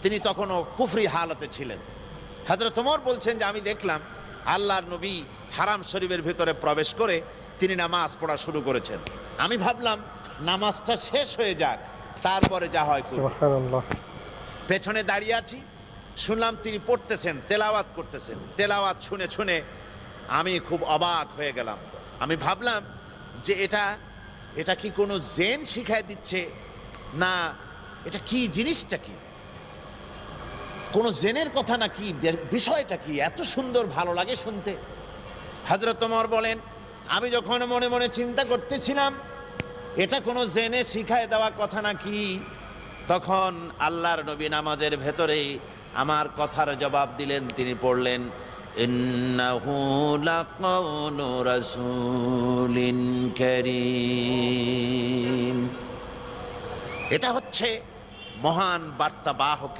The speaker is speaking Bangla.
তিনি তখনও কুফরি হালতে ছিলেন। হযরত ওমর বলছেন যে আমি দেখলাম আল্লাহর নবী হারাম শরীফের ভিতরে প্রবেশ করে তিনি নামাজ পড়া শুরু করেছেন। আমি ভাবলাম নামাজটা শেষ হয়ে যাক, তারপরে যা হয় করব। সুবহানাল্লাহ। পেছনে দাঁড়িয়ে আছি, শুনলাম তিনি পড়তেছেন, তেলাওয়াত করতেছেন। তেলাওয়াত শুনে শুনে আমি খুব অবাক হয়ে গেলাম। আমি ভাবলাম যে এটা কি কোনো জেন শিখায় দিচ্ছে, না এটা কি, জিনিসটা কি, কোন জেনের কথা নাকি, বিষয়টা কি, এত সুন্দর ভালো লাগে শুনতে। হযরত ওমর বলেন, আমি যখন মনে মনে চিন্তা করতেছিলাম এটা কোনো জেনে শিখায় দেওয়া কথা নাকি, তখন আল্লাহর নবী নামাজের ভেতরে আমার কথার জবাব দিলেন। তিনি পড়লেন, ইন্নাহু লাকাউলু রাসূলিন কারীম। এটা হচ্ছে মহান বার্তাবাহক